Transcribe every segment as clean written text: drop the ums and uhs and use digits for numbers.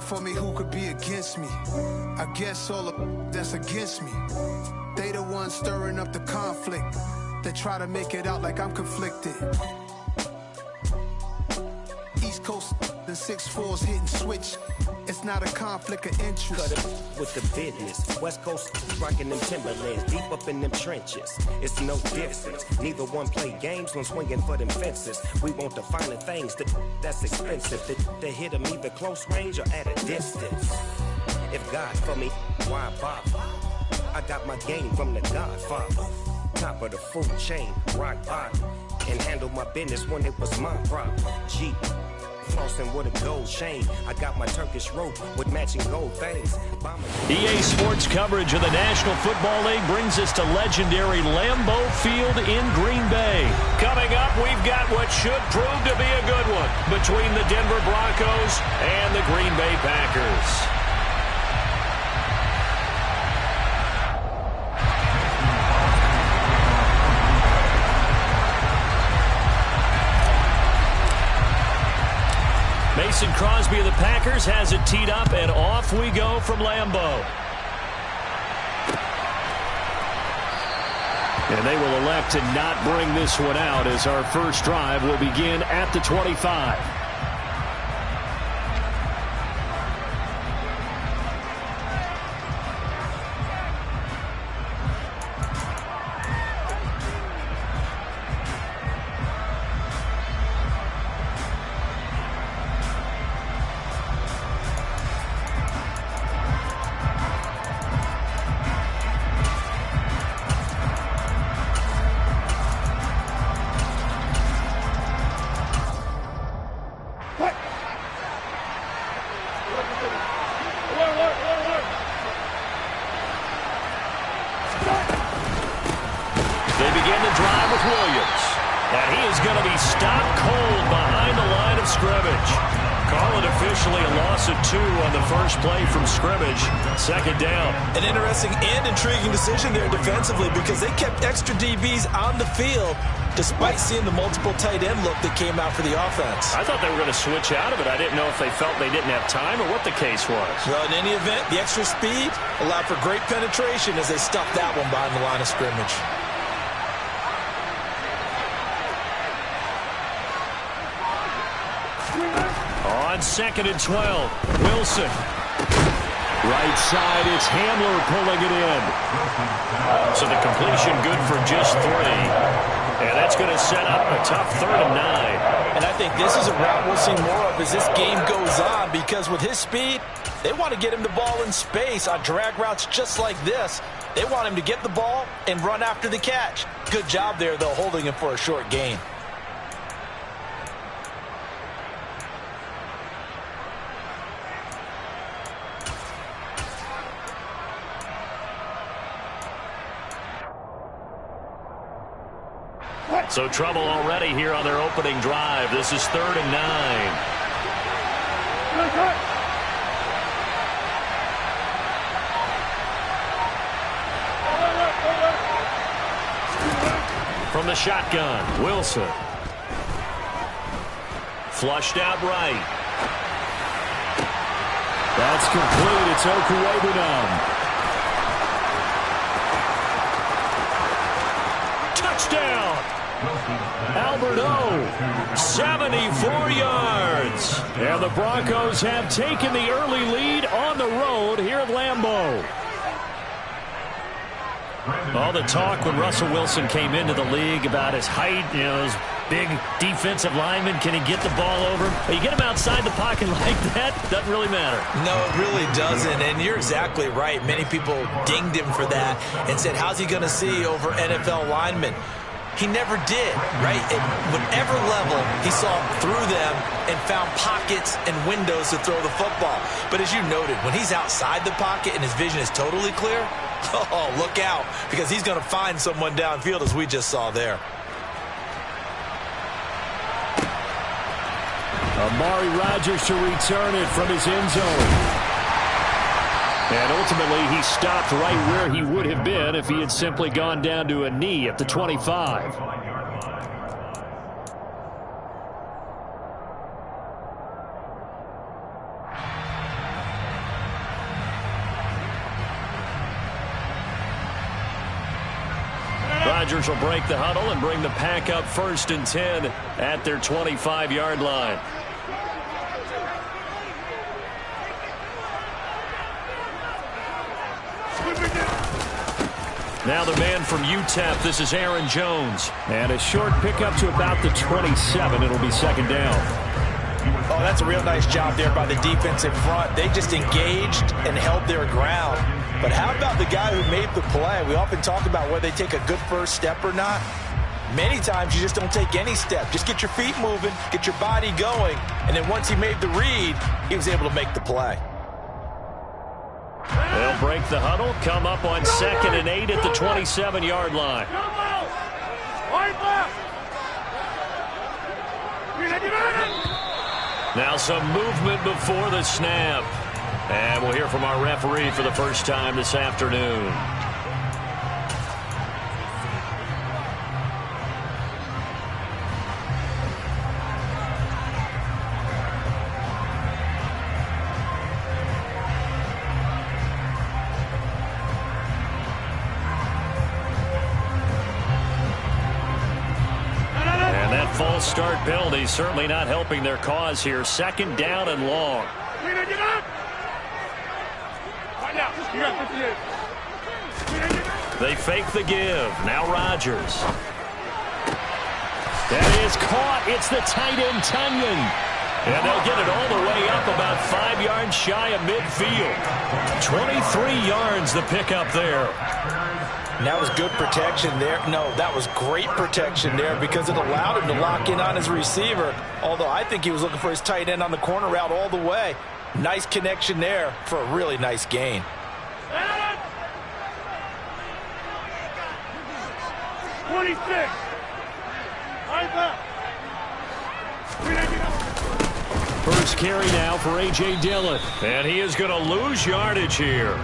God for me, who could be against me? I guess all the that's against me. They the ones stirring up the conflict. They try to make it out like I'm conflicted. East Coast, the 6'4s hitting switch. It's not a conflict of interest. Cut it with the business. West Coast rocking them Timberlands, deep up in them trenches. It's no difference. Neither one play games when swinging for them fences. We want the finer things that's expensive. They hit them either close range or at a distance. If God for me, why bother? I got my game from the Godfather. Top of the food chain, rock bottom. And handle my business when it was my problem. G. Flossing with a gold chain. I got my Turkish rope with matching gold things. EA Sports coverage of the National Football League brings us to legendary Lambeau Field in Green Bay. Coming up, we've got what should prove to be a good one between the Denver Broncos and the Green Bay Packers. Mason Crosby of the Packers has it teed up, and off we go from Lambeau. And they will elect to not bring this one out as our first drive will begin at the 25. Second down. An interesting and intriguing decision there defensively because they kept extra DBs on the field despite seeing the multiple tight end look that came out for the offense. I thought they were going to switch out of it. I didn't know if they felt they didn't have time or what the case was. Well, in any event, the extra speed allowed for great penetration as they stuffed that one behind the line of scrimmage. On 2nd and 12, Wilson. Right side, it's Hamler pulling it in. So the completion good for just 3. And that's going to set up a tough 3rd and 9. And I think this is a route we'll see more of as this game goes on because with his speed, they want to get him the ball in space on drag routes just like this. They want him to get the ball and run after the catch. Good job there, though, holding him for a short gain. So trouble already here on their opening drive. This is 3rd and 9. From the shotgun, Wilson. Flushed out right. That's complete. It's Okuwebunam. Touchdown! Albert O, 74 yards. And the Broncos have taken the early lead on the road here at Lambeau. All the talk when Russell Wilson came into the league about his height, you know, his big defensive lineman, can he get the ball over him? You get him outside the pocket like that, doesn't really matter. No, it really doesn't, and you're exactly right. Many people dinged him for that and said, how's he going to see over NFL linemen? He never did, right? At whatever level, he saw through them and found pockets and windows to throw the football. But as you noted, when he's outside the pocket and his vision is totally clear, oh, look out, because he's going to find someone downfield as we just saw there. Amari Rodgers to return it from his end zone. And ultimately, he stopped right where he would have been if he had simply gone down to a knee at the 25. Rodgers will break the huddle and bring the pack up 1st and 10 at their 25-yard line. Now the man from UTEP, this is Aaron Jones. And a short pickup to about the 27. It'll be 2nd down. Oh, that's a real nice job there by the defensive front. They just engaged and held their ground. But how about the guy who made the play? We often talk about whether they take a good first step or not. Many times you just don't take any step. Just get your feet moving, get your body going, and then once he made the read, he was able to make the play. They'll break the huddle, come up on 2nd and 8 at the 27-yard line. Now some movement before the snap. And we'll hear from our referee for the first time this afternoon. False start penalty certainly not helping their cause here. 2nd down and long. They fake the give. Now Rodgers. That is caught. It's the tight end, Tunyon. And they'll get it all the way up about 5 yards shy of midfield. 23 yards the pickup there. And that was good protection there. No, that was great protection there because it allowed him to lock in on his receiver. Although I think he was looking for his tight end on the corner route all the way. Nice connection there for a really nice gain. 26. First carry now for A.J. Dillon. And he is going to lose yardage here.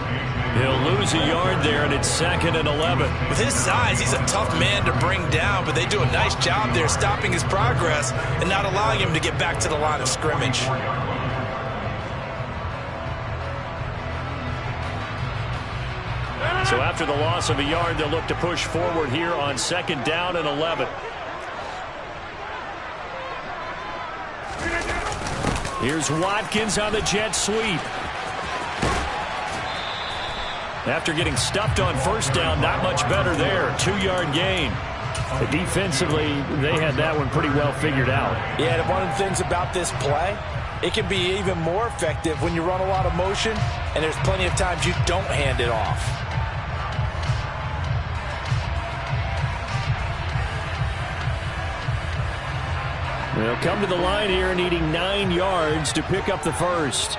He'll lose a yard there, and it's 2nd and 11. With his size, he's a tough man to bring down, but they do a nice job there stopping his progress and not allowing him to get back to the line of scrimmage. So after the loss of a yard, they'll look to push forward here on 2nd down and 11. Here's Watkins on the jet sweep. After getting stuffed on 1st down, not much better there. 2-yard gain. Defensively, they had that one pretty well figured out. Yeah, and one of the things about this play, it can be even more effective when you run a lot of motion, and there's plenty of times you don't hand it off. They'll come to the line here needing 9 yards to pick up the first.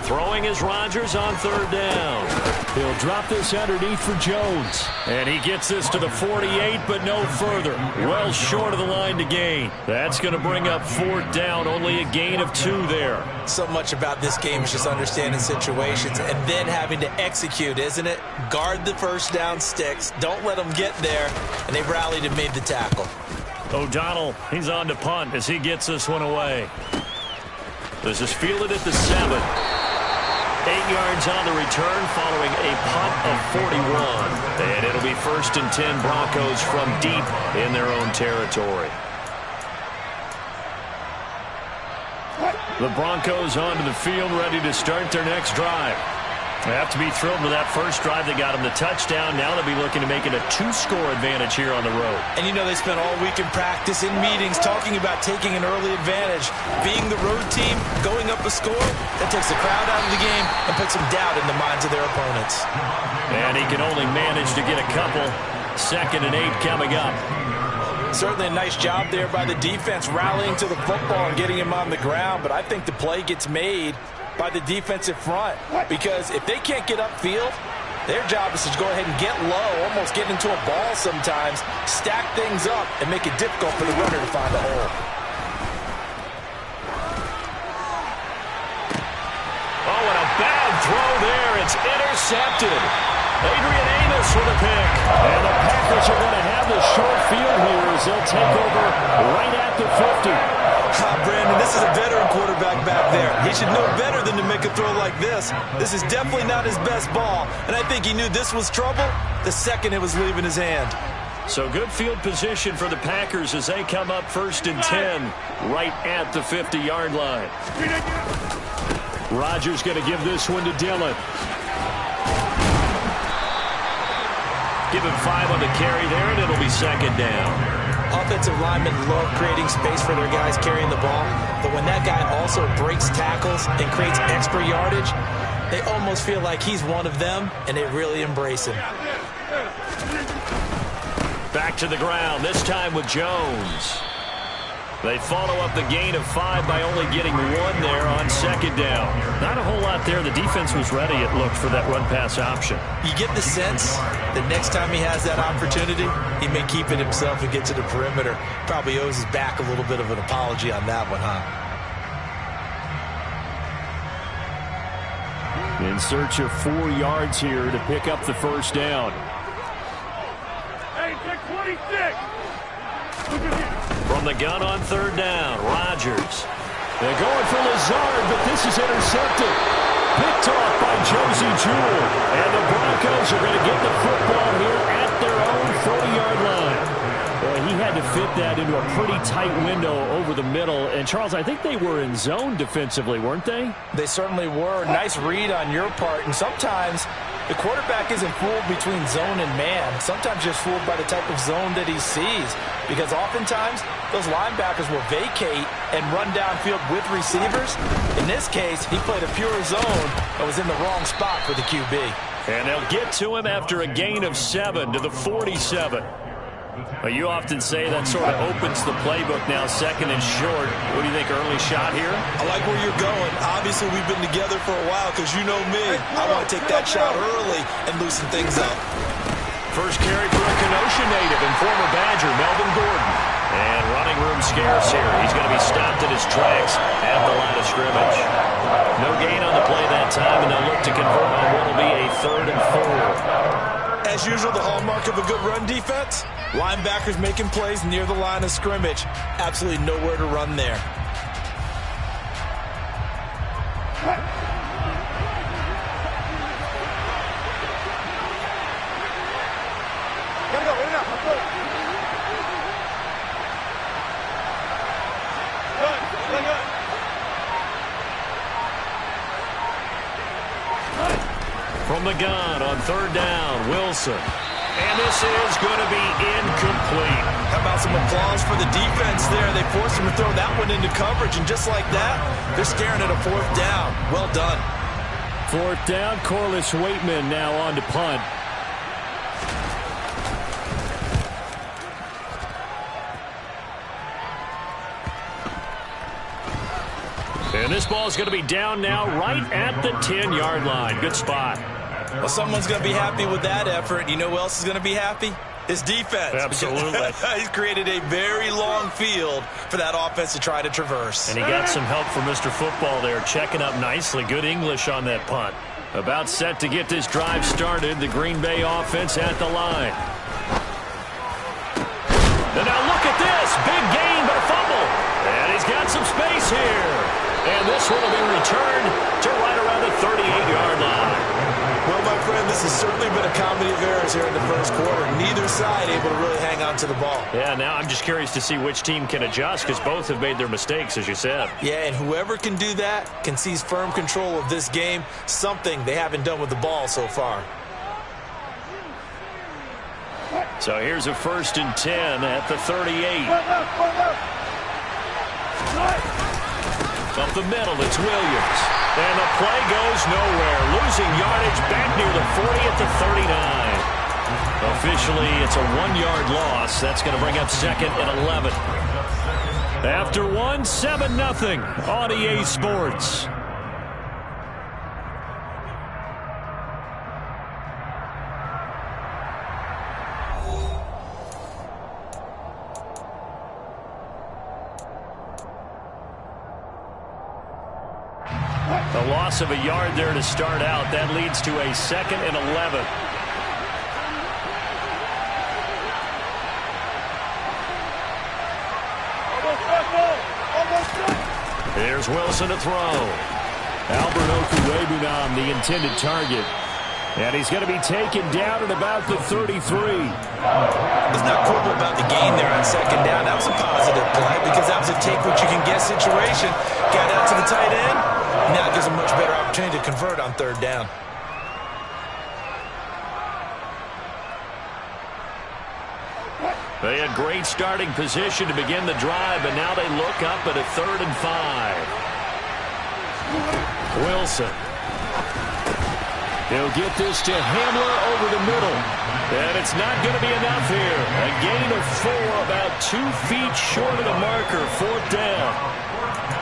Throwing is Rodgers on 3rd down. He'll drop this underneath for Jones. And he gets this to the 48, but no further. Well short of the line to gain. That's going to bring up 4th down. Only a gain of 2 there. So much about this game is just understanding situations and then having to execute, isn't it? Guard the 1st down sticks. Don't let them get there. And they rallied and made the tackle. O'Donnell, he's on to punt as he gets this one away. This is fielded at the 7. 8 yards on the return following a punt of 41. And it'll be 1st and 10 Broncos from deep in their own territory. The Broncos onto the field ready to start their next drive. They have to be thrilled with that first drive. They got them the touchdown. Now they'll be looking to make it a 2-score advantage here on the road. And you know they spent all week in practice, in meetings, talking about taking an early advantage. Being the road team, going up a score, that takes the crowd out of the game and puts some doubt in the minds of their opponents. And he can only manage to get a couple. 2nd and 8 coming up. Certainly a nice job there by the defense rallying to the football and getting him on the ground. But I think the play gets made by the defensive front, because if they can't get upfield, their job is to go ahead and get low, almost get into a ball sometimes, stack things up, and make it difficult for the runner to find a hole. Oh, and a bad throw there. It's intercepted. Adrian Amos with a pick. And the Packers are going to have the short field here as they'll take over right at the 50. Brandon, mean, this is a veteran quarterback back there. He should know better than to make a throw like this. This is definitely not his best ball, and I think he knew this was trouble the second it was leaving his hand. So good field position for the Packers as they come up 1st and 10 right at the 50-yard line. Rodgers going to give this one to Dillon. Give him 5 on the carry there, and it'll be 2nd down. Offensive linemen love creating space for their guys carrying the ball, but when that guy also breaks tackles and creates extra yardage, they almost feel like he's one of them, and they really embrace him. Back to the ground, this time with Jones. They follow up the gain of 5 by only getting 1 there on 2nd down. Not a whole lot there. The defense was ready, it looked, for that run-pass option. You get the sense that next time he has that opportunity, he may keep it himself and get to the perimeter. Probably owes his back a little bit of an apology on that one, huh? In search of 4 yards here to pick up the 1st down. Hey, take 26. From the gun on 3rd down, Rodgers. They're going for Lazard, but this is intercepted. Picked off by Josie Jewell. And the Broncos are going to get the football here at their own 40-yard line. Well, he had to fit that into a pretty tight window over the middle. And, Charles, I think they were in zone defensively, weren't they? They certainly were. Nice read on your part. And sometimes the quarterback isn't fooled between zone and man. Sometimes just fooled by the type of zone that he sees. Because oftentimes, those linebackers will vacate and run downfield with receivers. In this case, he played a pure zone and was in the wrong spot for the QB. And they'll get to him after a gain of 7 to the 47. You often say that sort of opens the playbook now, 2nd and short. What do you think, early shot here? I like where you're going. Obviously, we've been together for a while because you know me. I want to take that shot early and loosen things up. First carry for a Kenosha native and former Badger, Melvin Gordon. And running room scarce here. He's going to be stopped in his tracks at the line of scrimmage. No gain on the play that time, and they'll look to convert on what will be a 3rd and 4. As usual, the hallmark of a good run defense, linebackers making plays near the line of scrimmage. Absolutely nowhere to run there. From the gun on 3rd down, Wilson. And this is going to be incomplete. How about some applause for the defense there? They forced him to throw that one into coverage, and just like that, they're staring at a 4th down. Well done. 4th down, Corliss Waitman now on to punt. And this ball is going to be down now right at the 10-yard line. Good spot. Well, someone's going to be happy with that effort. You know who else is going to be happy? His defense. Absolutely. He's created a very long field for that offense to try to traverse. And he got some help from Mr. Football there, checking up nicely. Good English on that punt. About set to get this drive started. The Green Bay offense at the line. And now look at this. Big gain, but a fumble. And he's got some space here. And this one will be returned to right around the 38-yard line. Well, my friend, this has certainly been a comedy of errors here in the first quarter. Neither side able to really hang on to the ball. Yeah, now I'm just curious to see which team can adjust because both have made their mistakes, as you said. Yeah, and whoever can do that can seize firm control of this game, something they haven't done with the ball so far. So here's a 1st and 10 at the 38. Up the middle, it's Williams. And the play goes nowhere. Losing yardage back near the 40 at the 39. Officially, it's a 1-yard loss. That's going to bring up 2nd and 11. After 1, 7-0 on EA Sports. A loss of a yard there to start out. That leads to a 2nd and 11. Almost. Here's Wilson to throw. Albert Okuwebunam, the intended target. And he's going to be taken down at about the 33. It's not cool about the gain there on second down. That was a positive play because that was a take-what-you-can-get situation. Got out to the tight end. Now it gives a much better opportunity to convert on third down. They had great starting position to begin the drive, but now they look up at a 3rd and 5. Wilson. He'll get this to Hamler over the middle. And it's not going to be enough here. A gain of 4, about 2 feet short of the marker, 4th down.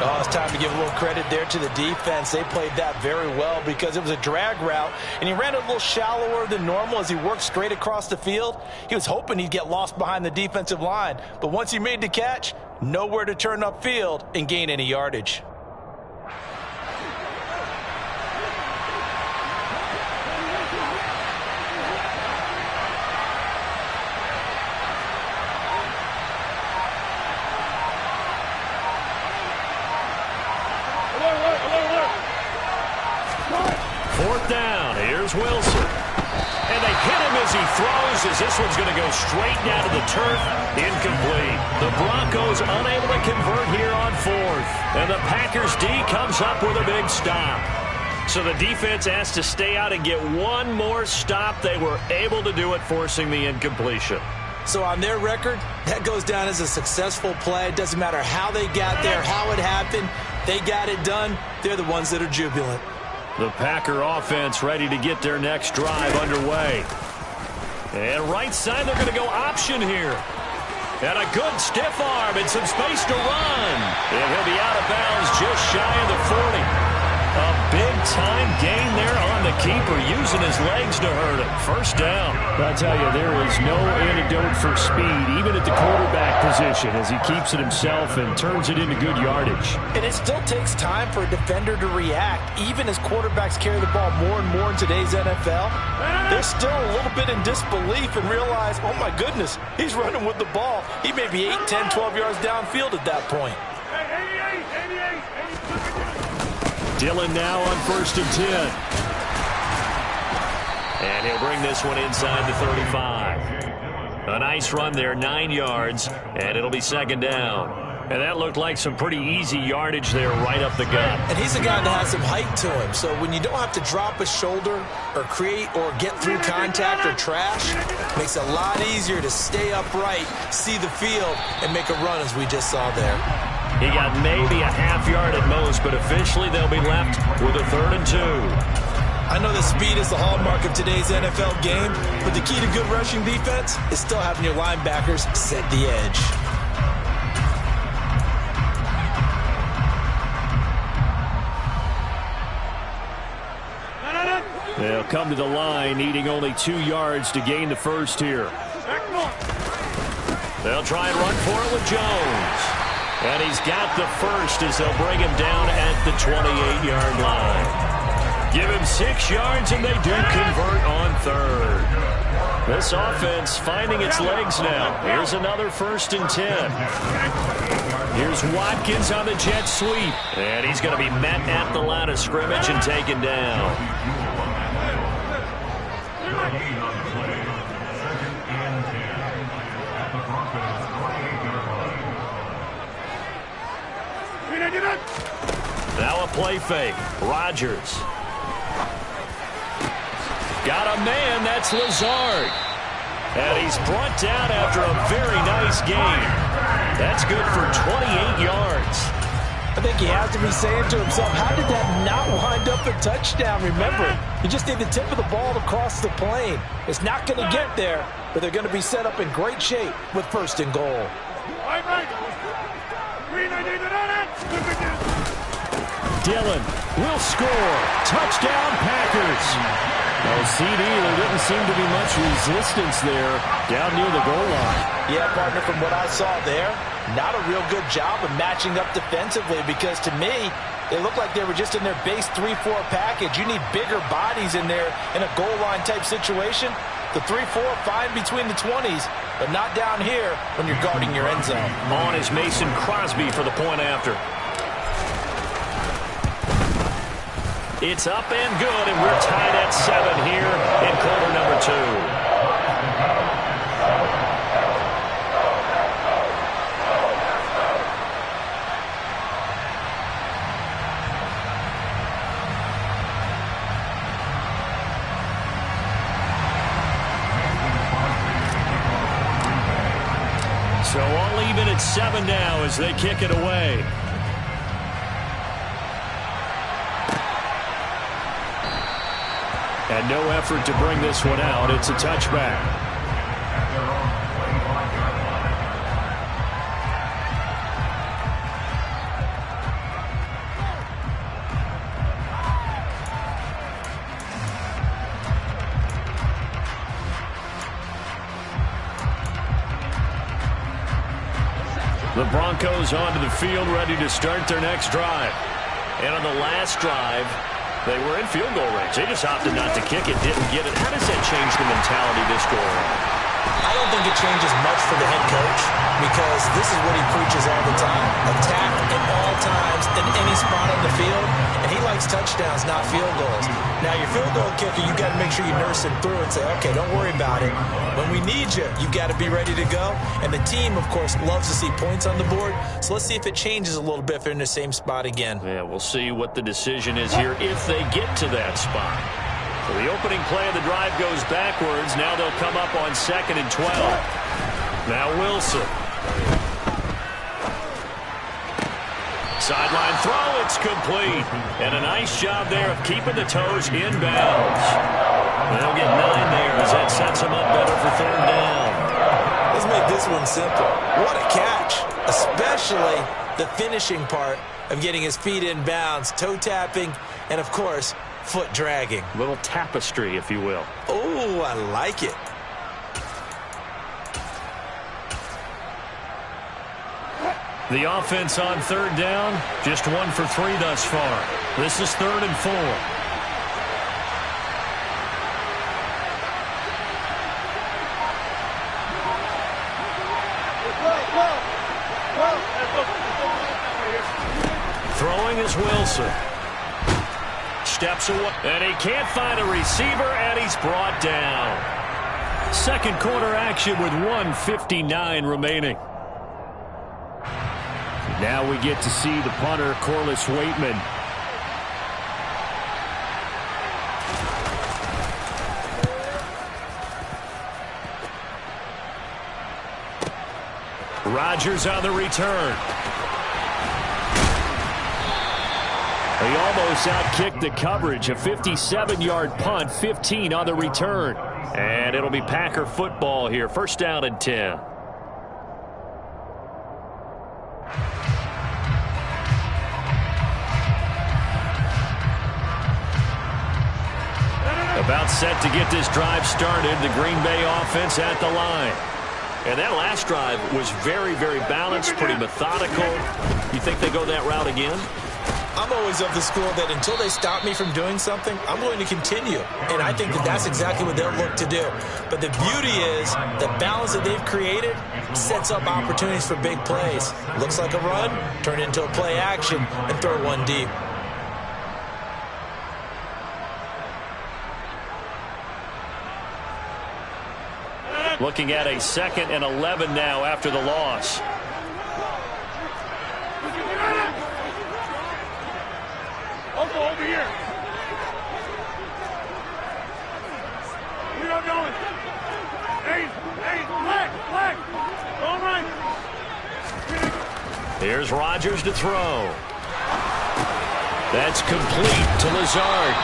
Oh, it's time to give a little credit there to the defense. They played that very well because it was a drag route, and he ran it a little shallower than normal as he worked straight across the field. He was hoping he'd get lost behind the defensive line, but once he made the catch, nowhere to turn upfield and gain any yardage. Down. Here's Wilson. And they hit him as he throws, as this one's going to go straight down to the turf. Incomplete. The Broncos unable to convert here on 4th. And the Packers D comes up with a big stop. So the defense has to stay out and get one more stop. They were able to do it, forcing the incompletion. So on their record, that goes down as a successful play. It doesn't matter how they got there, how it happened. They got it done. They're the ones that are jubilant. The Packer offense ready to get their next drive underway. And right side, they're going to go option here. And a good stiff arm and some space to run. And he'll be out of bounds just shy of the 40. A big-time gain there on the keeper, using his legs to hurt him. First down. I'll tell you, there is no antidote for speed, even at the quarterback position, as he keeps it himself and turns it into good yardage. And it still takes time for a defender to react, even as quarterbacks carry the ball more and more in today's NFL. They're still a little bit in disbelief and realize, oh my goodness, he's running with the ball. He may be 8, 10, 12 yards downfield at that point. Dillon now on 1st and 10. And he'll bring this one inside the 35. A nice run there, 9 yards, and it'll be 2nd down. And that looked like some pretty easy yardage there right up the gut. And he's a guy that has some height to him, so when you don't have to drop a shoulder or create or get through contact or trash, it makes it a lot easier to stay upright, see the field, and make a run as we just saw there. He got maybe a half yard at most, but officially they'll be left with a 3rd and 2. I know that speed is the hallmark of today's NFL game, but the key to good rushing defense is still having your linebackers set the edge. They'll come to the line, needing only 2 yards to gain the first here. They'll try and run for it with Jones. And he's got the first as they'll bring him down at the 28-yard line. Give him 6 yards, and they do convert on 3rd. This offense finding its legs now. Here's another 1st and 10. Here's Watkins on the jet sweep. And he's going to be met at the line of scrimmage and taken down. Now a play fake. Rodgers. Got a man. That's Lazard. And he's brought down after a very nice game. That's good for 28 yards. I think he has to be saying to himself, how did that not wind up a touchdown? Remember, you just need the tip of the ball across the plane. It's not going to get there, but they're going to be set up in great shape with 1st and goal. Dillon will score. Touchdown, Packers. No CD. There didn't seem to be much resistance there down near the goal line. Yeah, partner, from what I saw there, not a real good job of matching up defensively because to me, they look like they were just in their base 3-4 package. You need bigger bodies in there in a goal line type situation. The 3-4 fine between the 20s, but not down here when you're guarding your end zone. On is Mason Crosby for the point after. It's up and good, and we're tied at 7 here in quarter number 2. So all even at 7 now as they kick it away. And no effort to bring this one out. It's a touchback. The Broncos onto the field, ready to start their next drive. And on the last drive, they were in field goal range. They just opted not to kick it, didn't get it. How does that change the mentality this go around? I don't think it changes much for the head coach because this is what he preaches all the time. Attack at all times in any spot on the field, and he likes touchdowns, not field goals. Now, your field goal kicker, you've got to make sure you nurse him through and say, okay, don't worry about it. When we need you, you've got to be ready to go. And the team, of course, loves to see points on the board. So let's see if it changes a little bit if they're in the same spot again. Yeah, we'll see what the decision is here if they get to that spot. So the opening play of the drive goes backwards. Now they'll come up on 2nd and 12. Now Wilson. Sideline throw, it's complete. And a nice job there of keeping the toes in bounds. They'll get 9 there as that sets them up better for 3rd down. Let's make this one simple. What a catch, especially the finishing part of getting his feet in bounds, toe tapping, and, of course, foot dragging. Little tapestry, if you will. Oh, I like it. The offense on 3rd down, just 1 for 3 thus far. This is 3rd and 4. Throwing is Wilson. Steps away, and he can't find a receiver, and he's brought down. Second quarter action with 1:59 remaining. Now we get to see the punter, Corliss Waitman. Rodgers on the return. He almost outkicked the coverage. A 57-yard punt, 15 on the return. And it'll be Packer football here. 1st down and 10. About set to get this drive started. The Green Bay offense at the line. And that last drive was very, very balanced, pretty methodical. You think they go that route again? I'm always of the school that until they stop me from doing something, I'm going to continue. And I think that that's exactly what they'll look to do. But the beauty is the balance that they've created sets up opportunities for big plays. Looks like a run, turn it into a play action, and throw one deep. Looking at a 2nd and 11 now after the loss. Also over here. We are going. Hey, black. All right. Here's Rodgers to throw. That's complete to Lazard.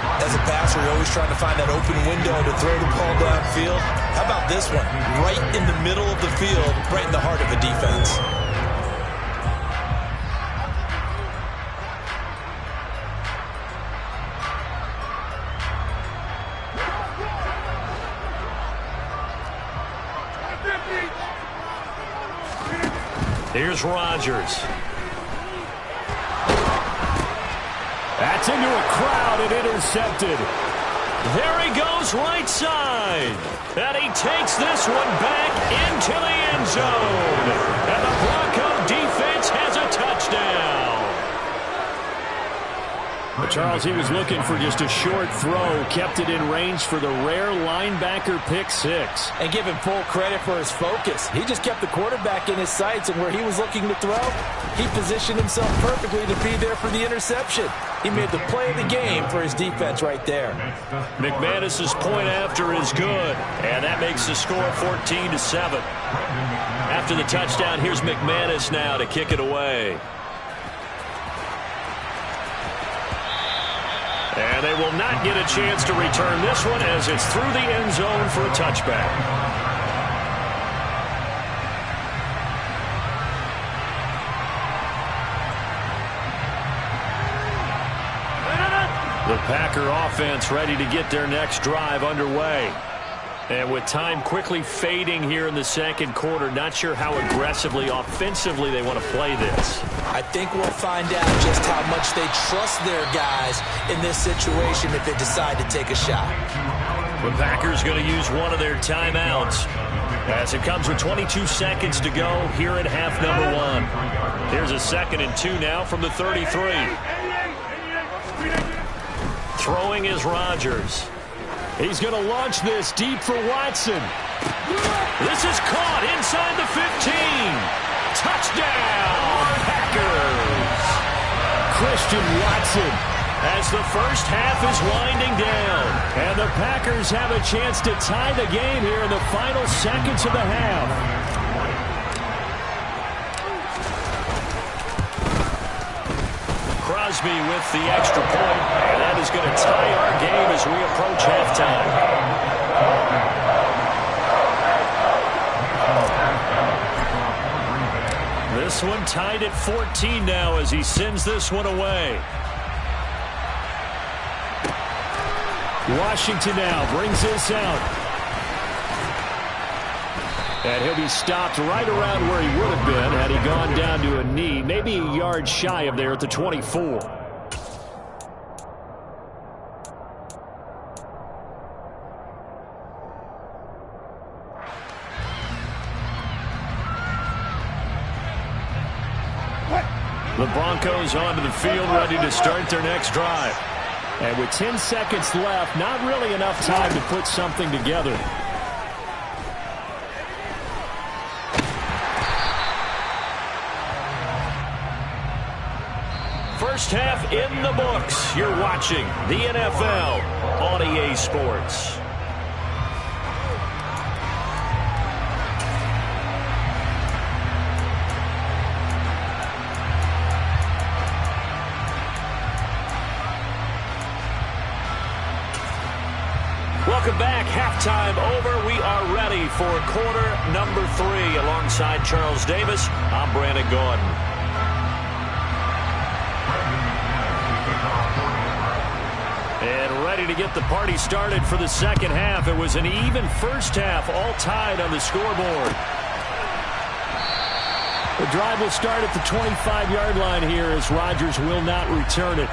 As a passer, you're always trying to find that open window to throw the ball downfield. How about this one? Right in the middle of the field, right in the heart of a defense. Here's Rodgers. That's into a crowd and intercepted. There he goes right side. And he takes this one back into the end zone. And the Bronco defense has a touchdown. Charles, he was looking for just a short throw, kept it in range for the rare linebacker pick six. And give him full credit for his focus. He just kept the quarterback in his sights, and where he was looking to throw, he positioned himself perfectly to be there for the interception. He made the play of the game for his defense right there. McManus's point after is good, and that makes the score 14-7. After the touchdown, here's McManus now to kick it away. And they will not get a chance to return this one as it's through the end zone for a touchback. The Packer offense ready to get their next drive underway. And with time quickly fading here in the second quarter, not sure how aggressively, offensively they want to play this. I think we'll find out just how much they trust their guys in this situation if they decide to take a shot. The Packers going to use one of their timeouts as it comes with 22 seconds to go here at half number one. Here's a 2nd and 2 now from the 33. Throwing is Rodgers. He's going to launch this deep for Watson. This is caught inside the 15. Touchdown, Packers. Christian Watson as the first half is winding down. And the Packers have a chance to tie the game here in the final seconds of the half. Crosby with the extra point, and that is going to tie our game as we approach halftime. This one tied at 14 now as he sends this one away. Washington now brings this out. And he'll be stopped right around where he would have been had he gone down to a knee, maybe a yard shy of there at the 24. The Broncos onto the field ready to start their next drive. And with 10 seconds left, not really enough time to put something together. First half in the books. You're watching the NFL on EA Sports. Welcome back. Halftime over. We are ready for quarter number 3. Alongside Charles Davis, I'm Brandon Gordon. And ready to get the party started for the second half. It was an even first half, all tied on the scoreboard. The drive will start at the 25-yard line here as Rodgers will not return it.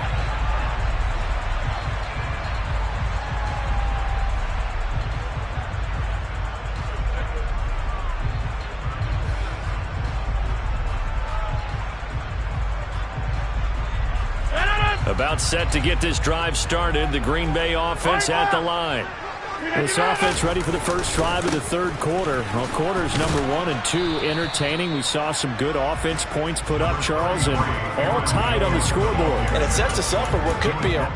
About set to get this drive started. The Green Bay offense at the line. This offense ready for the first drive of the third quarter. Well, quarters number 1 and 2 entertaining. We saw some good offense points put up, Charles, and all tied on the scoreboard. And it sets us up for what could be a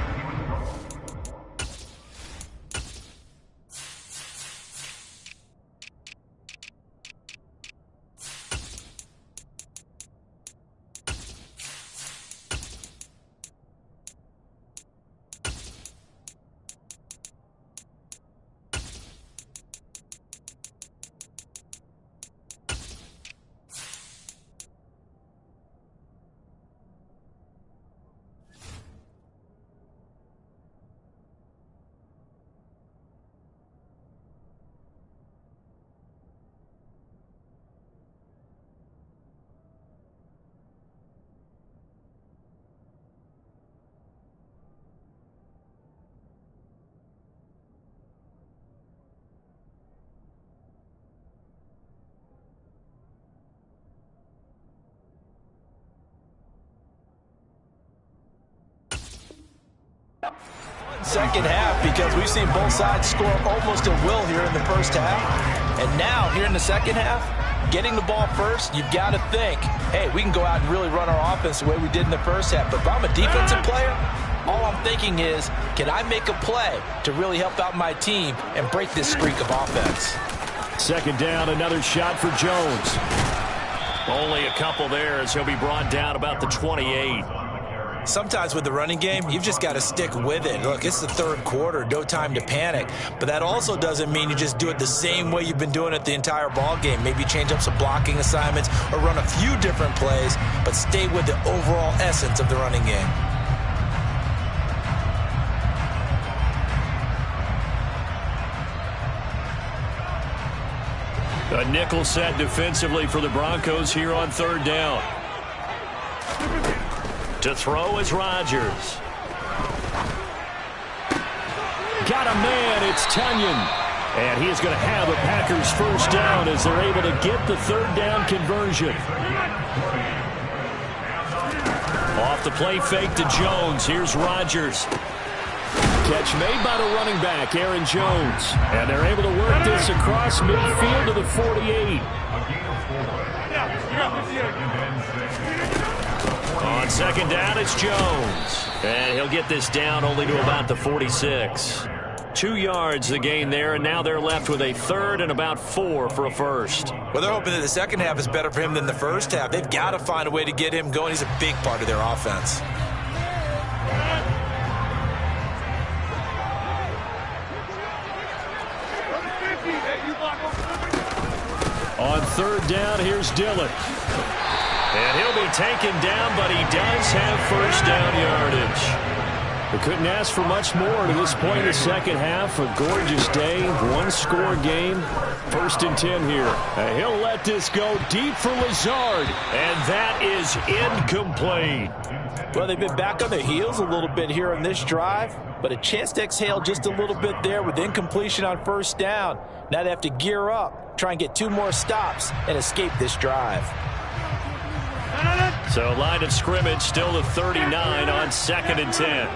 second half because we've seen both sides score almost at will here in the first half. And now, here in the second half, getting the ball first, you've got to think, hey, we can go out and really run our offense the way we did in the first half. But if I'm a defensive player, all I'm thinking is, can I make a play to really help out my team and break this streak of offense? Second down, another shot for Jones. Only a couple there as he'll be brought down about the 28. Sometimes with the running game, you've just got to stick with it. Look, it's the third quarter, no time to panic. But that also doesn't mean you just do it the same way you've been doing it the entire ball game. Maybe change up some blocking assignments or run a few different plays, but stay with the overall essence of the running game. A nickel set defensively for the Broncos here on third down. To throw is Rodgers. Got a man, it's Tunyon. And he is going to have a Packers first down as they're able to get the third down conversion. Off the play fake to Jones. Here's Rodgers. Catch made by the running back, Aaron Jones. And they're able to work this across midfield to the 48. On second down, it's Jones. And he'll get this down only to about the 46. 2 yards the gain there, and now they're left with a third and about 4 for a first. Well, they're hoping that the second half is better for him than the first half. They've got to find a way to get him going. He's a big part of their offense. On third down, here's Dillon. And he'll be taken down, but he does have first down yardage. We couldn't ask for much more to this point in the second half. A gorgeous day, one-score game. First and 10 here. And he'll let this go deep for Lazard. And that is incomplete. Well, they've been back on their heels a little bit here on this drive, but a chance to exhale just a little bit there with incompletion on first down. Now they have to gear up, try and get 2 more stops, and escape this drive. So line of scrimmage still to 39 on second and 10.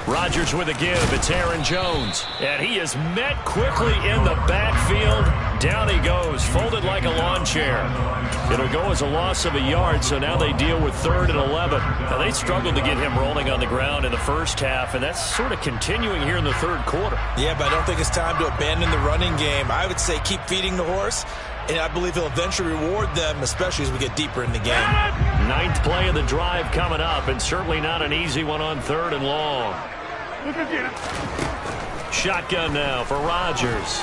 Rodgers with a give. It's Aaron Jones. And he is met quickly in the backfield. Down he goes, folded like a lawn chair. It'll go as a loss of a yard, so now they deal with 3rd and 11. Now, they struggled to get him rolling on the ground in the first half, and that's sort of continuing here in the third quarter. Yeah, but I don't think it's time to abandon the running game. I would say keep feeding the horse, and I believe he'll eventually reward them, especially as we get deeper in the game. 9th play of the drive coming up, and certainly not an easy one on 3rd and long. Shotgun now for Rodgers.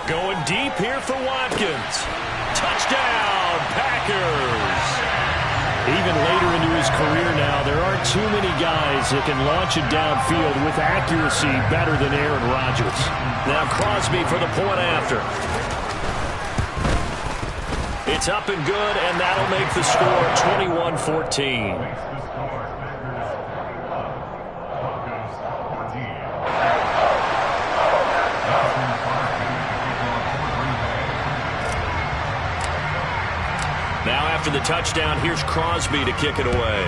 Going deep here for Watkins. Touchdown, Packers. Even later into his career now, there aren't too many guys that can launch it downfield with accuracy better than Aaron Rodgers. Now Crosby for the point after. It's up and good, and that'll make the score 21-14. Now after the touchdown, here's Crosby to kick it away.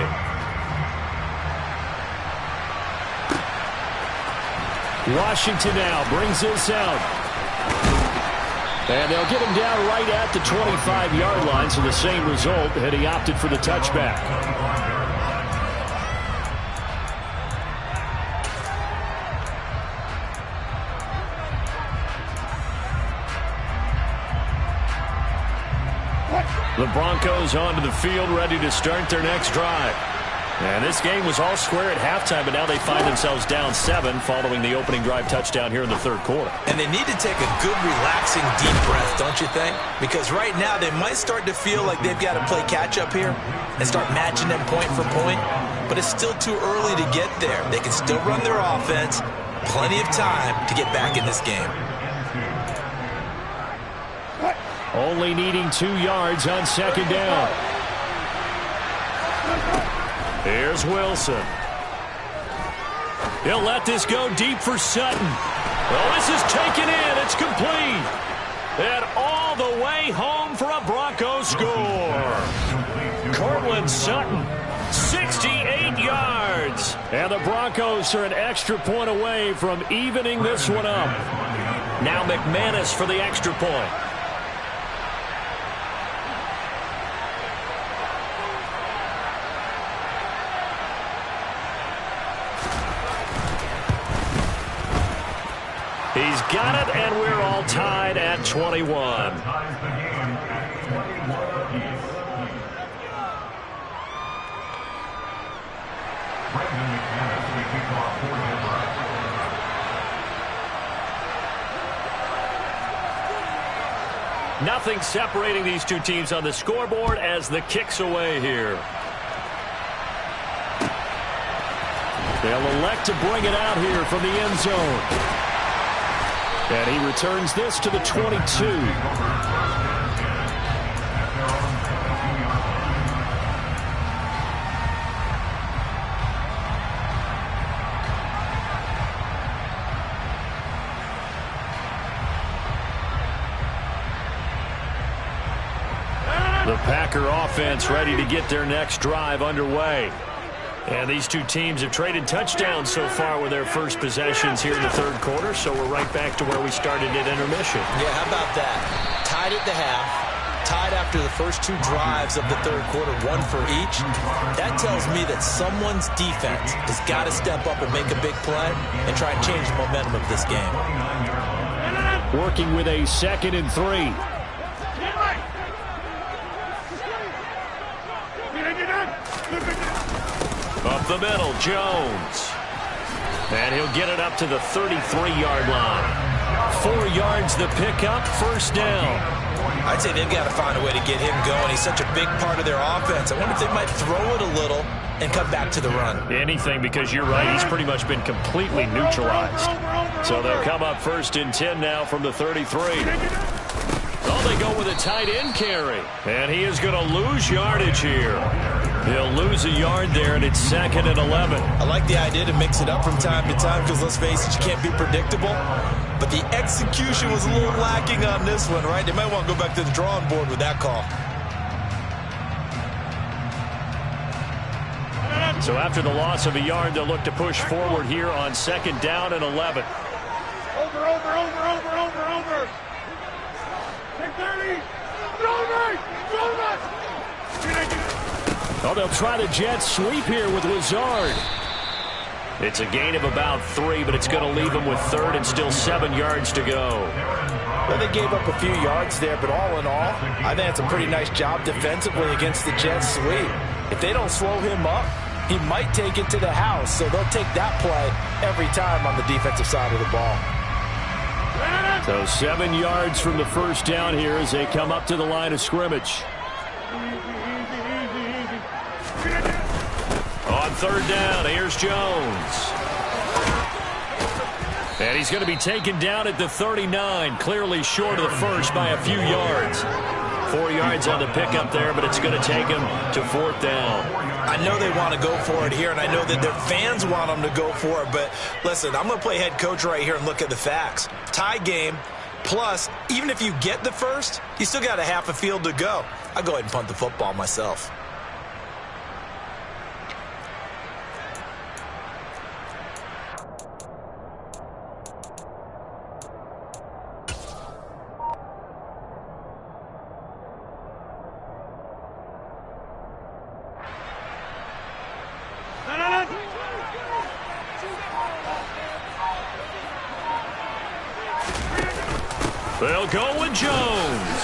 Washington now brings this out. And they'll get him down right at the 25-yard line, so the same result had he opted for the touchback. The Broncos onto the field, ready to start their next drive. And this game was all square at halftime, but now they find themselves down 7 following the opening drive touchdown here in the third quarter. And they need to take a good, relaxing, deep breath, don't you think? Because right now they might start to feel like they've got to play catch-up here and start matching them point for point. But it's still too early to get there. They can still run their offense. Plenty of time to get back in this game. Only needing 2 yards on second down. Here's Wilson. He'll let this go deep for Sutton. Well, this is taken in. It's complete. And all the way home for a Broncos score. Cortland Sutton, 68 yards. And the Broncos are an extra point away from evening this one up. Now McManus for the extra point. He's got it, and we're all tied at 21. Nothing separating these two teams on the scoreboard as the kick's away here. They'll elect to bring it out here from the end zone. And he returns this to the 22. The Packer offense ready to get their next drive underway. And these two teams have traded touchdowns so far with their first possessions here in the third quarter, so we're right back to where we started at intermission. Yeah, how about that? Tied at the half, tied after the first two drives of the third quarter, one for each. That tells me that someone's defense has got to step up and make a big play and try and change the momentum of this game. Working with a 2nd and 3. Up the middle, Jones. And he'll get it up to the 33-yard line. 4 yards the pickup, first down. I'd say they've got to find a way to get him going. He's such a big part of their offense. I wonder if they might throw it a little and come back to the run. Anything, because you're right, he's pretty much been completely neutralized. So they'll come up 1st and 10 now from the 33. Oh, they go with a tight end carry. And he is going to lose yardage here. He'll lose a yard there, and it's 2nd and 11. I like the idea to mix it up from time to time because, let's face it, you can't be predictable. But the execution was a little lacking on this one, right? They might want to go back to the drawing board with that call. So after the loss of a yard, they'll look to push forward here on 2nd down and 11. Over. Take 30. Oh, they'll try the jet sweep here with Lazard. It's a gain of about 3, but it's going to leave them with 3rd and still 7 yards to go. Well, they gave up a few yards there, but all in all, I think it's a pretty nice job defensively against the jet sweep. If they don't slow him up, he might take it to the house, so they'll take that play every time on the defensive side of the ball. So 7 yards from the first down here as they come up to the line of scrimmage. On 3rd down, here's Jones. And he's going to be taken down at the 39, clearly short of the first by a few yards. 4 yards on the pickup there, but it's going to take him to 4th down. I know they want to go for it here, and I know that their fans want them to go for it, but listen, I'm going to play head coach right here and look at the facts. Tie game, plus, even if you get the first, you still got a half a field to go. I'll go ahead and punt the football myself. They'll go with Jones.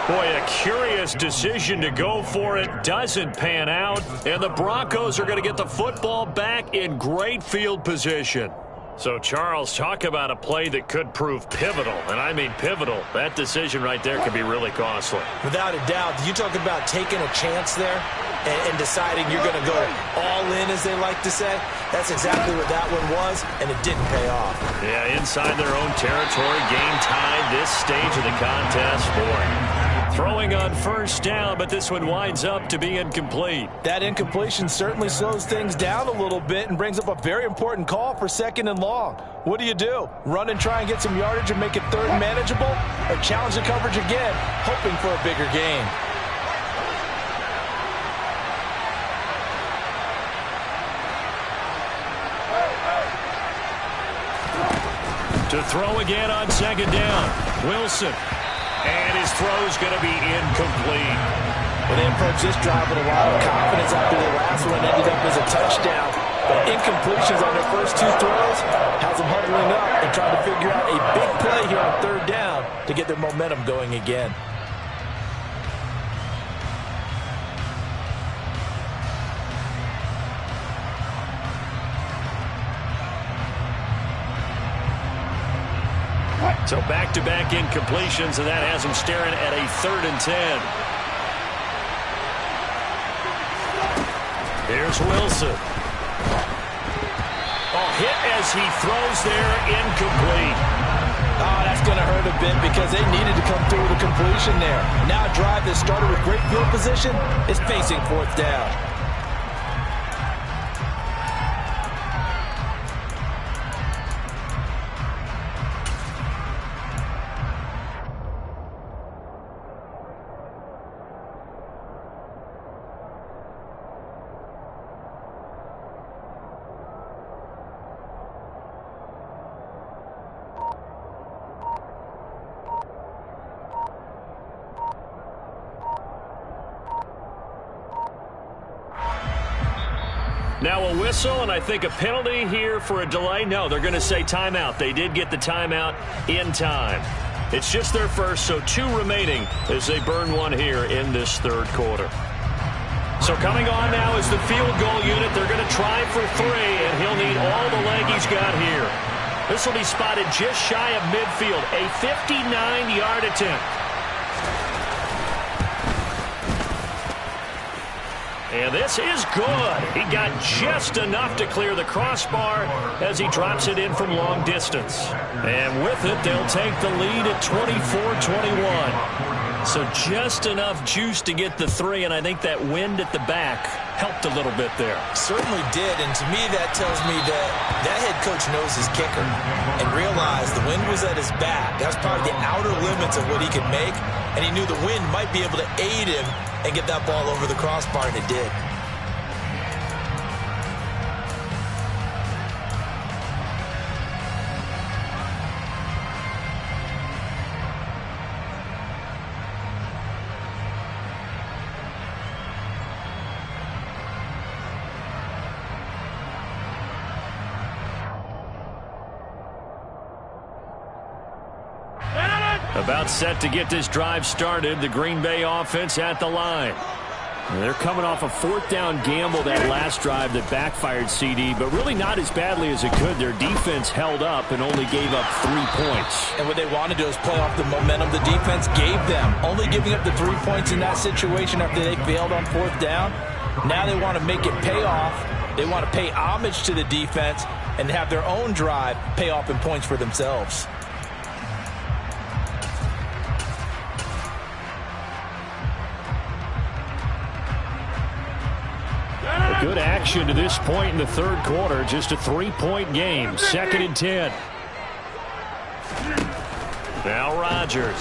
Boy, a curious decision to go for it. Doesn't pan out. And the Broncos are going to get the football back in great field position. So, Charles, talk about a play that could prove pivotal. And I mean pivotal. That decision right there could be really costly. Without a doubt. You talk about taking a chance there and deciding you're going to go all in, as they like to say. That's exactly what that one was, and it didn't pay off. Yeah, inside their own territory, game tied this stage of the contest. Boy, throwing on 1st down, but this one winds up to be incomplete. That incompletion certainly slows things down a little bit and brings up a very important call for 2nd and long. What do? Run and try and get some yardage and make it 3rd and manageable? Or challenge the coverage again, hoping for a bigger gain? To throw again on second down. Wilson. And his throw's going to be incomplete. Well, they approached this drive with a lot of confidence after their last one ended up as a touchdown. But incompletions on their first two throws has them huddling up and trying to figure out a big play here on third down to get their momentum going again. So back-to-back incompletions, and that has them staring at a 3rd and 10. Here's Wilson. Oh, hit as he throws there, incomplete. Oh, that's going to hurt a bit because they needed to come through with a completion there. Now a drive that started with great field position is facing 4th down. Now a whistle, and I think a penalty here for a delay. No, they're going to say timeout. They did get the timeout in time. It's just their first, so 2 remaining as they burn one here in this 3rd quarter. So coming on now is the field goal unit. They're going to try for 3, and he'll need all the leg he's got here. This will be spotted just shy of midfield, a 59-yard attempt. And this is good. He got just enough to clear the crossbar as he drops it in from long distance. And with it, they'll take the lead at 24-21. So just enough juice to get the 3, and I think that wind at the back helped a little bit there. Certainly did, and to me that tells me that head coach knows his kicker and realized the wind was at his back. That was probably the outer limits of what he could make, and he knew the wind might be able to aid him and get that ball over the crossbar, and it did. About set to get this drive started, the Green Bay offense at the line. And they're coming off a 4th down gamble that last drive that backfired CD, but really not as badly as it could. Their defense held up and only gave up 3 points. And what they want to do is play off the momentum the defense gave them. Only giving up the 3 points in that situation after they failed on 4th down. Now they want to make it pay off. They want to pay homage to the defense and have their own drive pay off in points for themselves. Good action to this point in the 3rd quarter. Just a 3-point game. 2nd and 10. Now Rodgers.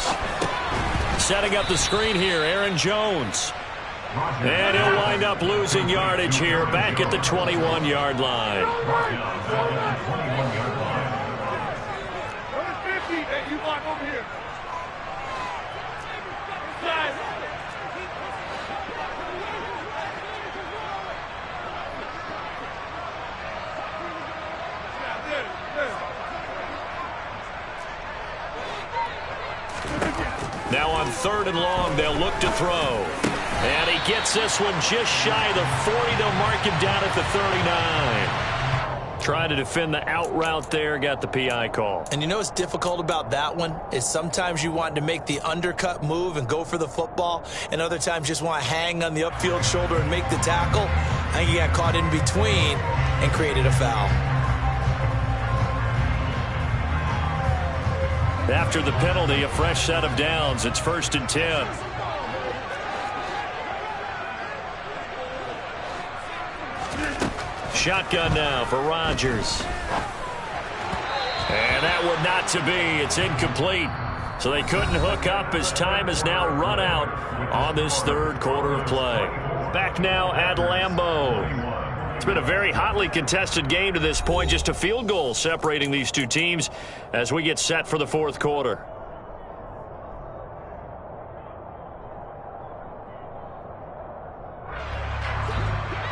Setting up the screen here. Aaron Jones. And he'll wind up losing yardage here. Back at the 21-yard line. Number 50, hey, you block over here. Inside. Now on 3rd and long, they'll look to throw. And he gets this one just shy of the 40. They'll mark him down at the 39. Trying to defend the out route there, got the PI call. And you know what's difficult about that one is sometimes you want to make the undercut move and go for the football, and other times just want to hang on the upfield shoulder and make the tackle. I think he got caught in between and created a foul. After the penalty, a fresh set of downs. It's 1st and 10. Shotgun now for Rodgers. And that one not to be. It's incomplete. So they couldn't hook up as time has now run out on this 3rd quarter of play. Back now at Lambeau. It's been a very hotly contested game to this point. Just a field goal separating these two teams as we get set for the fourth quarter.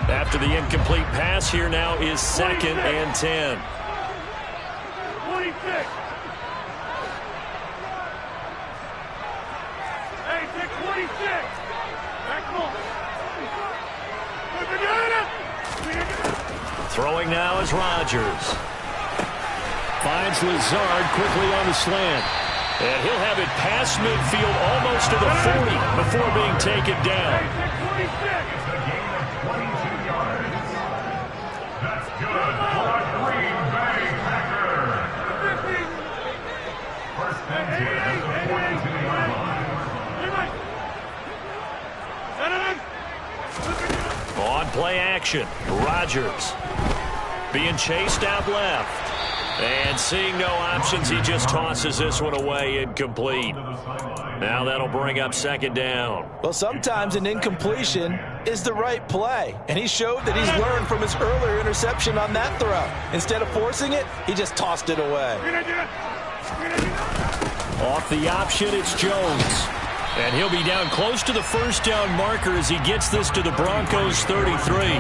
After the incomplete pass, here now is 2nd and 10. 26. Hey, take 26. Back home. Throwing now is Rodgers. Finds Lazard quickly on the slant. And he'll have it past midfield almost to the 40 before being taken down. Hey, take 26. That's good for Green Bay Packers. 50. First and 10 at the 42-yard line. On play action, Rodgers being chased out left. And seeing no options, he just tosses this one away, incomplete. Now that'll bring up 2nd down. Well, sometimes an incompletion is the right play. And he showed that he's learned from his earlier interception on that throw. Instead of forcing it, he just tossed it away. Off the option, it's Jones. And he'll be down close to the first down marker as he gets this to the Broncos 33.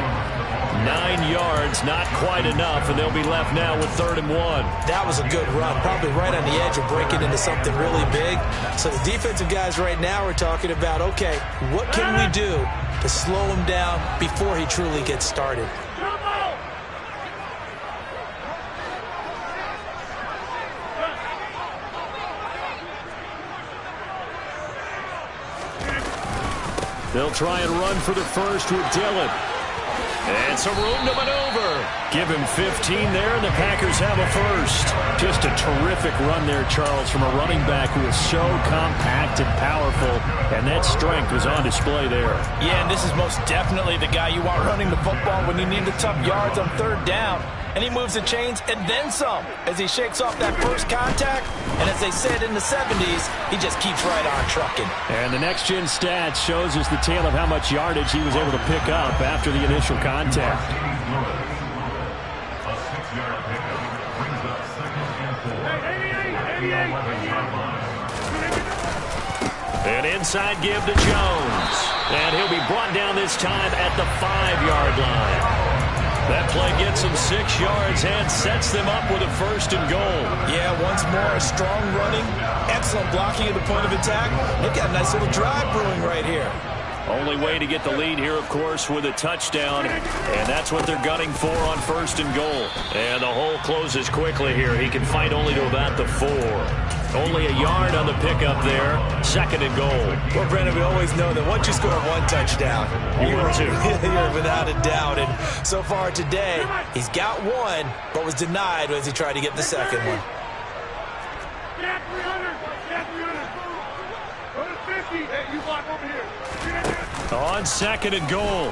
9 yards, not quite enough, and they'll be left now with 3rd and 1. That was a good run, probably right on the edge of breaking into something really big. So the defensive guys right now are talking about, okay, what can we do to slow him down before he truly gets started? They'll try and run for the first with Dillon. And some room to maneuver. Give him 15 there, and the Packers have a first. Just a terrific run there, Charles, from a running back who is so compact and powerful, and that strength was on display there. Yeah, and this is most definitely the guy you want running the football when you need the tough yards on 3rd down. And he moves the chains and then some as he shakes off that first contact. And as they said in the 70s, he just keeps right on trucking. And the next-gen stats shows us the tale of how much yardage he was able to pick up after the initial contact. A 6-yard pickup brings up 2nd and 4. An inside give to Jones. And he'll be brought down this time at the 5-yard line. That play gets them 6 yards and sets them up with a 1st and goal. Yeah, once more, a strong running, excellent blocking at the point of attack. They've got a nice little drive brewing right here. Only way to get the lead here, of course, with a touchdown, and that's what they're gunning for on 1st and goal. And the hole closes quickly here. He can fight only to about the 4. Only a yard on the pickup there. 2nd and goal. Well, Brandon, we always know that once you score 1 touchdown, you're without a doubt. And so far today, he's got 1, but was denied as he tried to get the 2nd one. Get 300. Get 300. Go to 50. Hey, you block over here. On 2nd and goal,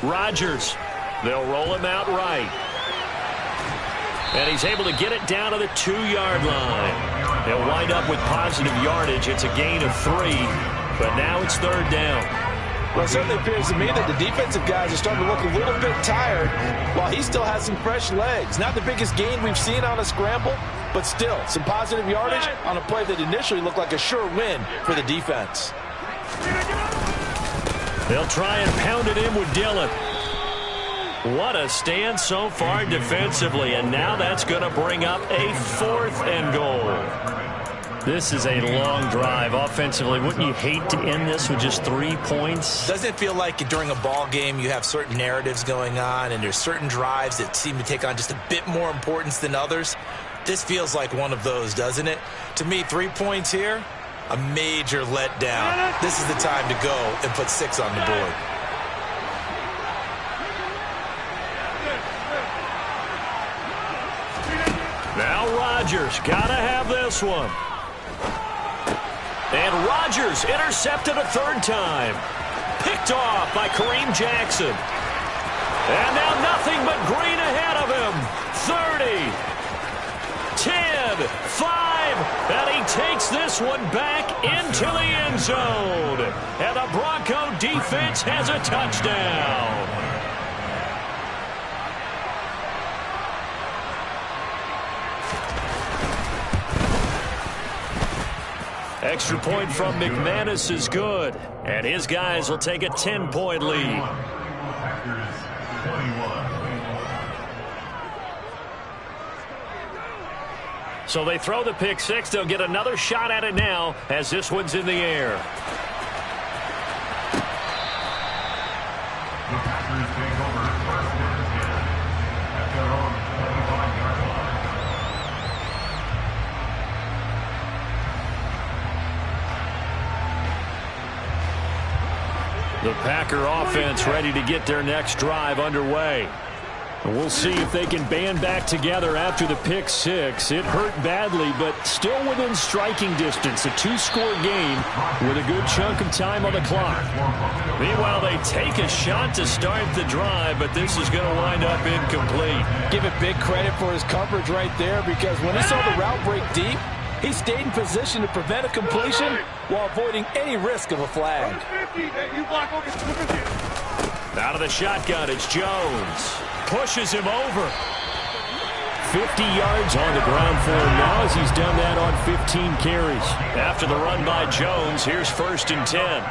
Rodgers. They'll roll him out right. And he's able to get it down to the 2-yard line. They'll wind up with positive yardage. It's a gain of 3, but now it's 3rd down. Well, it certainly appears to me that the defensive guys are starting to look a little bit tired while he still has some fresh legs. Not the biggest gain we've seen on a scramble, but still some positive yardage on a play that initially looked like a sure win for the defense. They'll try and pound it in with Dillon. What a stand so far defensively, and now that's going to bring up a 4th and goal. This is a long drive offensively. Wouldn't you hate to end this with just 3 points? Doesn't it feel like during a ball game you have certain narratives going on and there's certain drives that seem to take on just a bit more importance than others? This feels like one of those, doesn't it? To me, 3 points here, a major letdown. This is the time to go and put 6 on the board. Now Rodgers gotta have this one. And Rodgers intercepted a 3rd time. Picked off by Kareem Jackson. And now nothing but green ahead of him. 30, 10, 5, and he takes this one back into the end zone. And the Bronco defense has a touchdown. Extra point from McManus is good, and his guys will take a 10-point lead. So they throw the pick six. They'll get another shot at it now as this one's in the air. The Packers take over first and 10 at their own 25-yard line. The Packer offense ready to get their next drive underway. And we'll see if they can band back together after the pick six. It hurt badly, but still within striking distance. A two-score game with a good chunk of time on the clock. Meanwhile, they take a shot to start the drive, but this is going to wind up incomplete. Give it big credit for his coverage right there, because when he saw the route break deep, he stayed in position to prevent a completion while avoiding any risk of a flag. Out of the shotgun, it's Jones. Pushes him over. 50 yards on the ground for him now as he's done that on 15 carries. After the run by Jones, here's 1st and 10.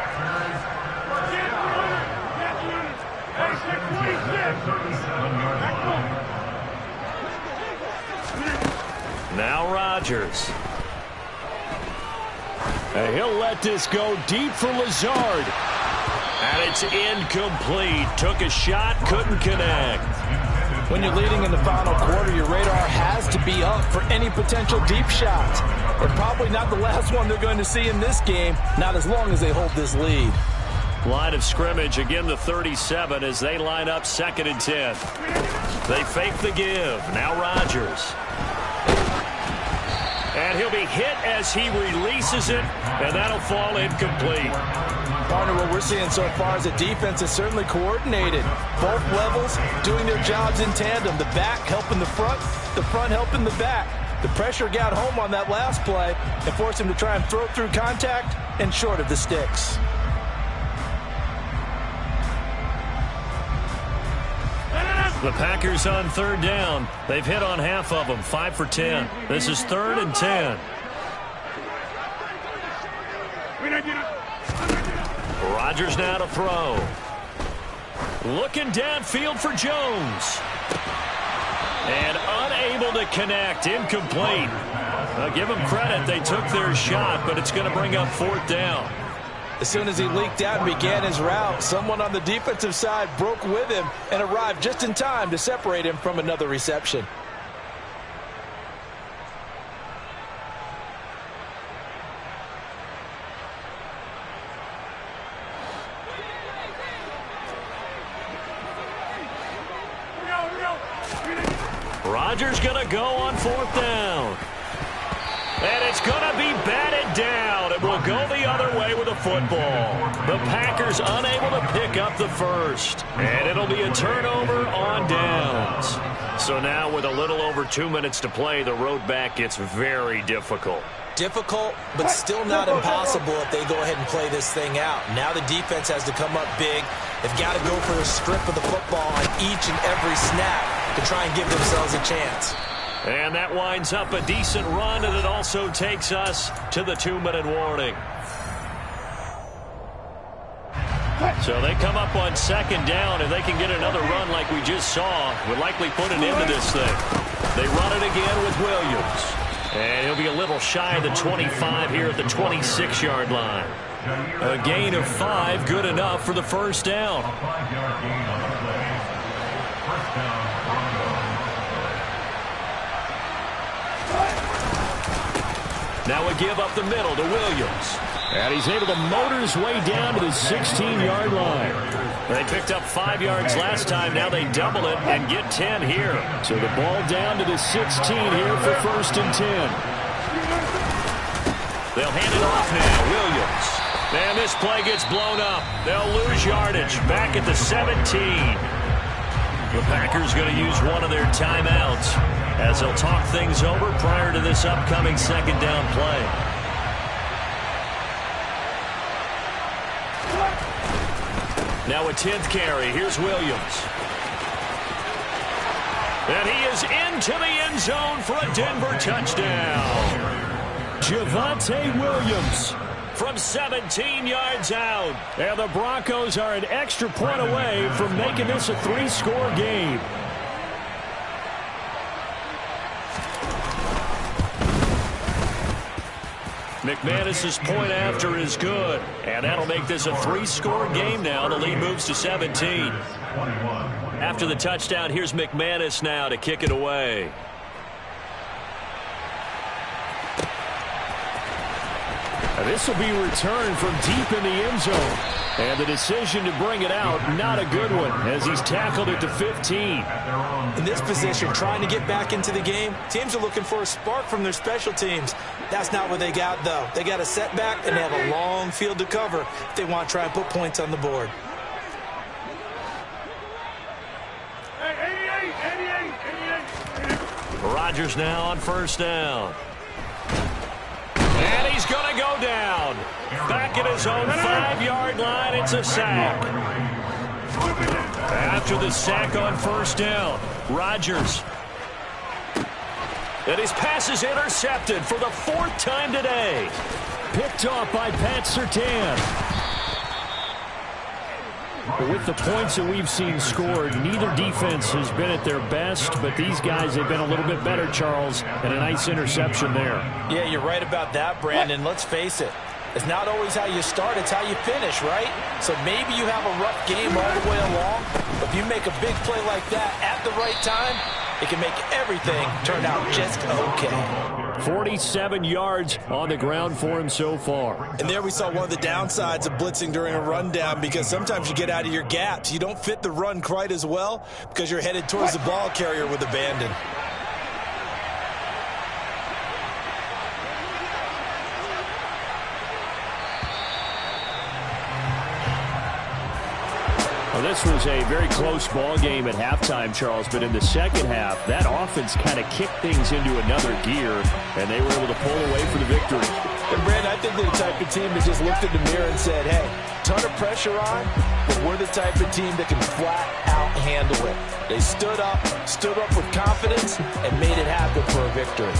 Now Rodgers. And he'll let this go deep for Lazard. And it's incomplete. Took a shot, couldn't connect. When you're leading in the final quarter, your radar has to be up for any potential deep shot. And probably not the last one they're going to see in this game, not as long as they hold this lead. Line of scrimmage, again the 37 as they line up 2nd and 10. They fake the give. Now Rodgers. And he'll be hit as he releases it, and that'll fall incomplete. Partner, what we're seeing so far is a defense is certainly coordinated. Both levels doing their jobs in tandem. The back helping the front helping the back. The pressure got home on that last play and forced him to try and throw through contact and short of the sticks. The Packers on 3rd down. They've hit on half of them, 5 for 10. This is 3rd and 10. Rodgers now to throw. Looking downfield for Jones. And unable to connect. Incomplete. I'll give them credit. They took their shot, but it's going to bring up 4th down. As soon as he leaked out and began his route, someone on the defensive side broke with him and arrived just in time to separate him from another reception. Rodgers going to go on 4th down. And it's going to be batted down. It will go the other way with a football. The Packers unable to pick up the first. And it'll be a turnover on downs. So now with a little over 2 minutes to play, the road back gets very difficult. Difficult, but still not impossible if they go ahead and play this thing out. Now the defense has to come up big. They've got to go for a strip of the football on each and every snap to try and give themselves a chance. And that winds up a decent run, and it also takes us to the 2-minute warning. So they come up on 2nd down, and they can get another run like we just saw. Would likely put an end to this thing. They run it again with Williams. And he'll be a little shy of the 25 here at the 26-yard line. A gain of 5, good enough for the 1st down. A 5-yard gain on the play. 1st down. Now a give up the middle to Williams. And he's able to motor his way down to the 16-yard line. They picked up 5 yards last time. Now they double it and get 10 here. So the ball down to the 16 here for 1st and 10. They'll hand it off now. Williams. And this play gets blown up. They'll lose yardage. Back at the 17. The Packers going to use one of their timeouts as they'll talk things over prior to this upcoming 2nd down play. Now a 10th carry. Here's Williams. And he is into the end zone for a Denver touchdown. Javonte Williams from 17 yards out. And the Broncos are an extra point away from making this a 3-score game. McManus's point after is good, and that'll make this a 3-score game now. The lead moves to 17. After the touchdown, here's McManus now to kick it away. And this will be returned from deep in the end zone. And the decision to bring it out, not a good one, as he's tackled it to 15. In this position, trying to get back into the game, teams are looking for a spark from their special teams. That's not what they got, though. They got a setback, and they have a long field to cover if they want to try and put points on the board. Rodgers now on first down. And he's going to go down. Back at his own 5-yard line, it's a sack. After the sack on first down, Rodgers. And his pass is intercepted for the 4th time today. Picked off by Pat Surtain. With the points that we've seen scored, neither defense has been at their best, but these guys have been a little bit better, Charles, and a nice interception there. Yeah, you're right about that, Brandon. Let's face it. It's not always how you start, it's how you finish, right? So maybe you have a rough game all the way along, but if you make a big play like that at the right time, it can make everything turn out just okay. 47 yards on the ground for him so far. And there we saw one of the downsides of blitzing during a rundown, because sometimes you get out of your gaps. You don't fit the run quite as well because you're headed towards the ball carrier with abandon. Well, this was a very close ball game at halftime, Charles, but in the second half, that offense kind of kicked things into another gear, and they were able to pull away for the victory. And, Brandon, I think they're the type of team that just looked in the mirror and said, hey, ton of pressure on, but we're the type of team that can flat out handle it. They stood up with confidence, and made it happen for a victory.